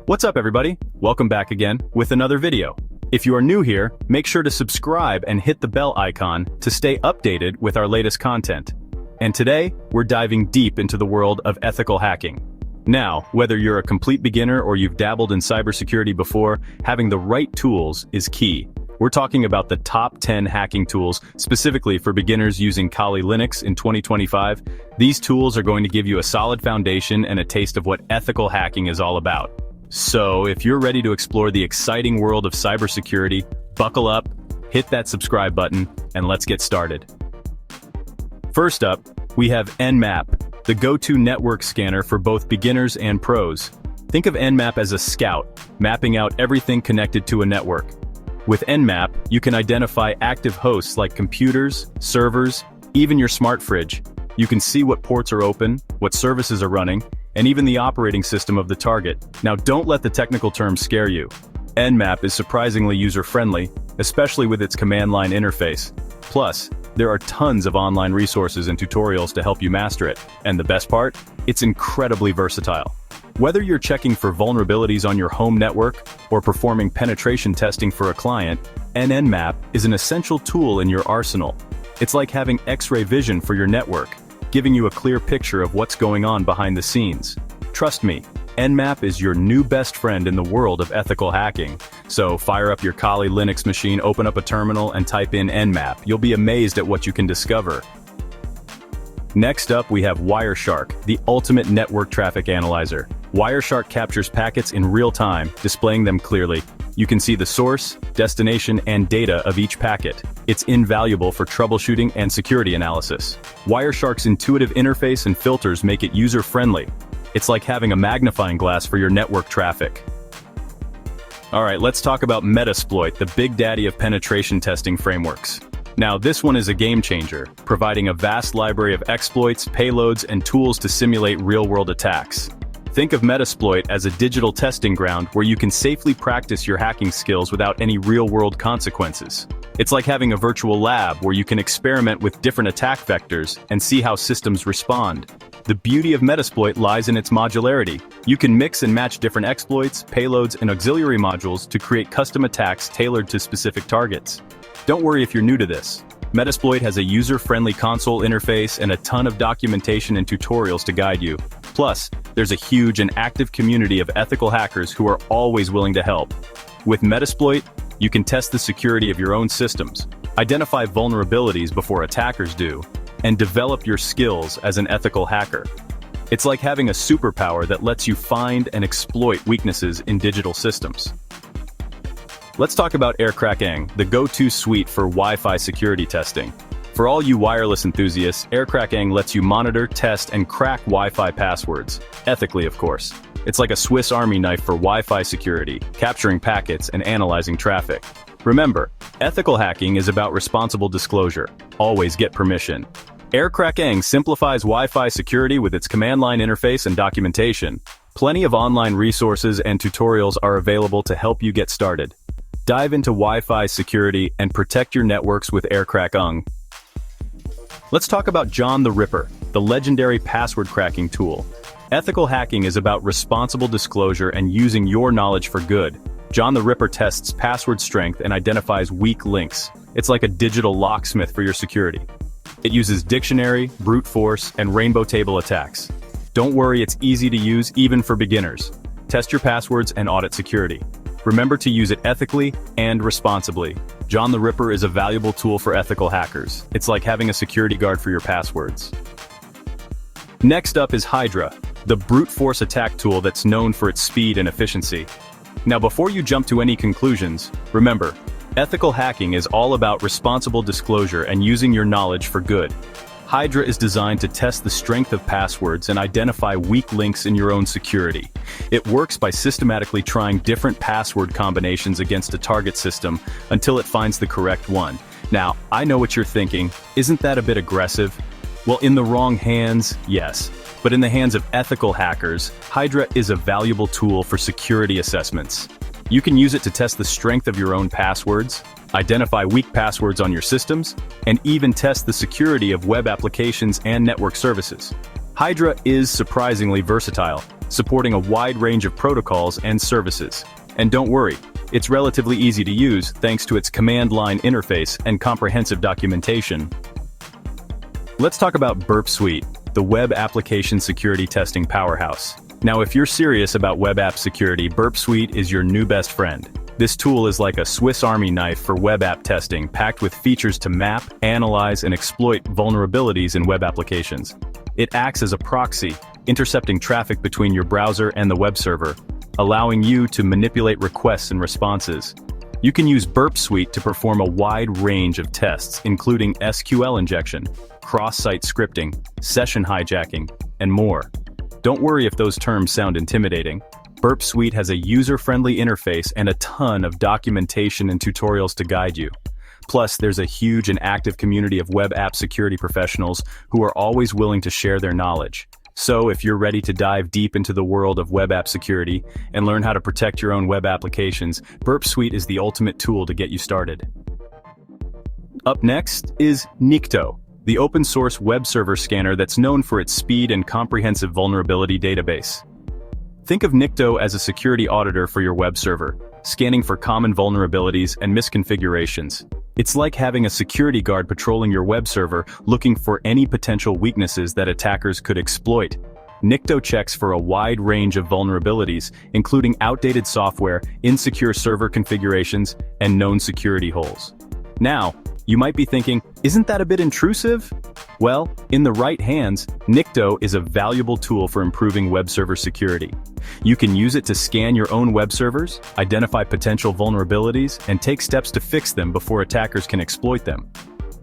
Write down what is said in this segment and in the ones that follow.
What's up everybody? Welcome back again with another video. If you are new here, make sure to subscribe and hit the bell icon to stay updated with our latest content. And today, we're diving deep into the world of ethical hacking. Now, whether you're a complete beginner or you've dabbled in cybersecurity before, having the right tools is key. We're talking about the top 10 hacking tools specifically for beginners using Kali Linux in 2025. These tools are going to give you a solid foundation and a taste of what ethical hacking is all about. So, if you're ready to explore the exciting world of cybersecurity, buckle up, hit that subscribe button, and let's get started. First up, we have Nmap, the go-to network scanner for both beginners and pros. Think of Nmap as a scout, mapping out everything connected to a network. With Nmap, you can identify active hosts like computers, servers, even your smart fridge. You can see what ports are open, what services are running, and even the operating system of the target. Now don't let the technical terms scare you. Nmap is surprisingly user-friendly, especially with its command line interface. Plus, there are tons of online resources and tutorials to help you master it. And the best part? It's incredibly versatile. Whether you're checking for vulnerabilities on your home network or performing penetration testing for a client, Nmap is an essential tool in your arsenal. It's like having X-ray vision for your network, giving you a clear picture of what's going on behind the scenes. Trust me, Nmap is your new best friend in the world of ethical hacking. So fire up your Kali Linux machine, open up a terminal, and type in Nmap. You'll be amazed at what you can discover. Next up, we have Wireshark, the ultimate network traffic analyzer. Wireshark captures packets in real time, displaying them clearly. You can see the source, destination, and data of each packet. It's invaluable for troubleshooting and security analysis. Wireshark's intuitive interface and filters make it user-friendly. It's like having a magnifying glass for your network traffic. Alright, let's talk about Metasploit, the big daddy of penetration testing frameworks. Now, this one is a game changer, providing a vast library of exploits, payloads, and tools to simulate real-world attacks. Think of Metasploit as a digital testing ground where you can safely practice your hacking skills without any real-world consequences. It's like having a virtual lab where you can experiment with different attack vectors and see how systems respond. The beauty of Metasploit lies in its modularity. You can mix and match different exploits, payloads, and auxiliary modules to create custom attacks tailored to specific targets. Don't worry if you're new to this. Metasploit has a user-friendly console interface and a ton of documentation and tutorials to guide you. Plus, there's a huge and active community of ethical hackers who are always willing to help. With Metasploit, you can test the security of your own systems, identify vulnerabilities before attackers do, and develop your skills as an ethical hacker. It's like having a superpower that lets you find and exploit weaknesses in digital systems. Let's talk about AirCrackEng, the go-to suite for Wi-Fi security testing. For all you wireless enthusiasts, AirCrackEng lets you monitor, test, and crack Wi-Fi passwords. Ethically, of course. It's like a Swiss Army knife for Wi-Fi security, capturing packets and analyzing traffic. Remember, ethical hacking is about responsible disclosure. Always get permission. AirCrackEng simplifies Wi-Fi security with its command line interface and documentation. Plenty of online resources and tutorials are available to help you get started. Dive into Wi-Fi security and protect your networks with AirCrackEng. Let's talk about John the Ripper, the legendary password cracking tool. Ethical hacking is about responsible disclosure and using your knowledge for good. John the Ripper tests password strength and identifies weak links. It's like a digital locksmith for your security. It uses dictionary, brute force, and rainbow table attacks. Don't worry, it's easy to use even for beginners. Test your passwords and audit security. Remember to use it ethically and responsibly. John the Ripper is a valuable tool for ethical hackers. It's like having a security guard for your passwords. Next up is Hydra, the brute force attack tool that's known for its speed and efficiency. Now, before you jump to any conclusions, remember, ethical hacking is all about responsible disclosure and using your knowledge for good. Hydra is designed to test the strength of passwords and identify weak links in your own security. It works by systematically trying different password combinations against a target system until it finds the correct one. Now, I know what you're thinking, isn't that a bit aggressive? Well, in the wrong hands, yes. But in the hands of ethical hackers, Hydra is a valuable tool for security assessments. You can use it to test the strength of your own passwords, identify weak passwords on your systems, and even test the security of web applications and network services. Hydra is surprisingly versatile. supporting a wide range of protocols and services. And don't worry, it's relatively easy to use thanks to its command line interface and comprehensive documentation. Let's talk about Burp Suite, the web application security testing powerhouse. Now, if you're serious about web app security, Burp Suite is your new best friend. This tool is like a Swiss Army knife for web app testing, packed with features to map, analyze, and exploit vulnerabilities in web applications. It acts as a proxy, intercepting traffic between your browser and the web server, allowing you to manipulate requests and responses. You can use Burp Suite to perform a wide range of tests, including SQL injection, cross-site scripting, session hijacking, and more. Don't worry if those terms sound intimidating. Burp Suite has a user-friendly interface and a ton of documentation and tutorials to guide you. Plus, there's a huge and active community of web app security professionals who are always willing to share their knowledge. So, if you're ready to dive deep into the world of web app security and learn how to protect your own web applications, Burp Suite is the ultimate tool to get you started. Up next is Nikto, the open-source web server scanner that's known for its speed and comprehensive vulnerability database. Think of Nikto as a security auditor for your web server, scanning for common vulnerabilities and misconfigurations. It's like having a security guard patrolling your web server, looking for any potential weaknesses that attackers could exploit. Nikto checks for a wide range of vulnerabilities, including outdated software, insecure server configurations, and known security holes. Now, you might be thinking, isn't that a bit intrusive? Well, in the right hands, Nikto is a valuable tool for improving web server security. You can use it to scan your own web servers, identify potential vulnerabilities, and take steps to fix them before attackers can exploit them.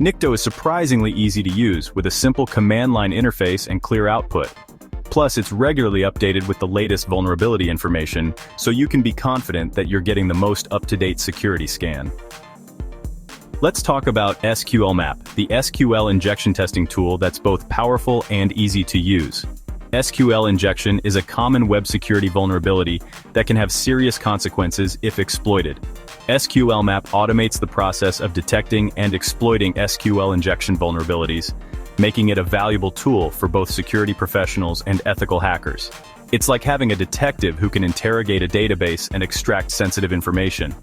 Nikto is surprisingly easy to use with a simple command line interface and clear output. Plus, it's regularly updated with the latest vulnerability information, so you can be confident that you're getting the most up-to-date security scan. Let's talk about SQL Map, the SQL injection testing tool that's both powerful and easy to use. SQL injection is a common web security vulnerability that can have serious consequences if exploited. SQL Map automates the process of detecting and exploiting SQL injection vulnerabilities, making it a valuable tool for both security professionals and ethical hackers. It's like having a detective who can interrogate a database and extract sensitive information.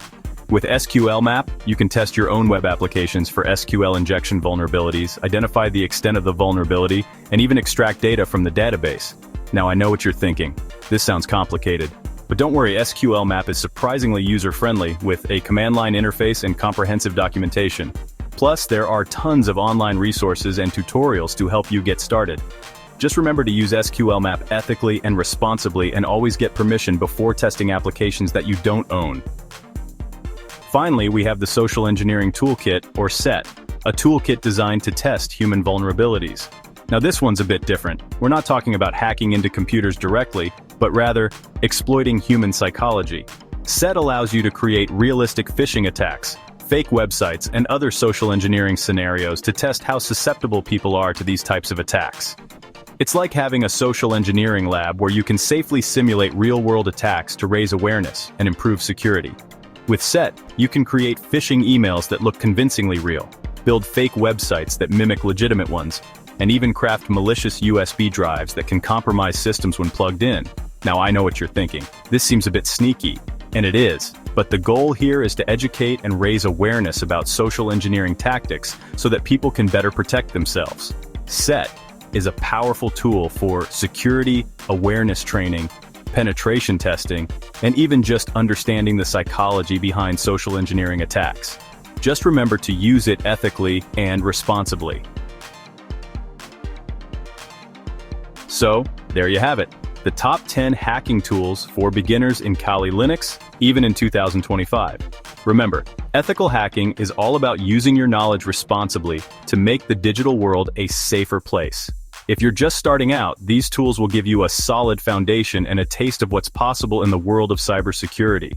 With SQL Map, you can test your own web applications for SQL injection vulnerabilities, identify the extent of the vulnerability, and even extract data from the database. Now, I know what you're thinking. This sounds complicated. But don't worry, SQL Map is surprisingly user-friendly with a command line interface and comprehensive documentation. Plus, there are tons of online resources and tutorials to help you get started. Just remember to use SQL Map ethically and responsibly, and always get permission before testing applications that you don't own. Finally, we have the Social Engineering Toolkit, or SET, a toolkit designed to test human vulnerabilities. Now, this one's a bit different. We're not talking about hacking into computers directly, but rather exploiting human psychology. SET allows you to create realistic phishing attacks, fake websites, and other social engineering scenarios to test how susceptible people are to these types of attacks. It's like having a social engineering lab where you can safely simulate real-world attacks to raise awareness and improve security. With SET, you can create phishing emails that look convincingly real, build fake websites that mimic legitimate ones, and even craft malicious USB drives that can compromise systems when plugged in. Now, I know what you're thinking. This seems a bit sneaky, and it is, but the goal here is to educate and raise awareness about social engineering tactics so that people can better protect themselves. SET is a powerful tool for security, awareness training, penetration testing, and even just understanding the psychology behind social engineering attacks. Just remember to use it ethically and responsibly. So, there you have it. The top 10 hacking tools for beginners in Kali Linux, even in 2025. Remember, ethical hacking is all about using your knowledge responsibly to make the digital world a safer place. If you're just starting out, these tools will give you a solid foundation and a taste of what's possible in the world of cybersecurity.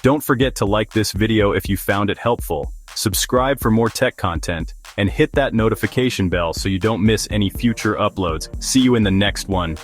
Don't forget to like this video if you found it helpful, subscribe for more tech content, and hit that notification bell so you don't miss any future uploads. See you in the next one.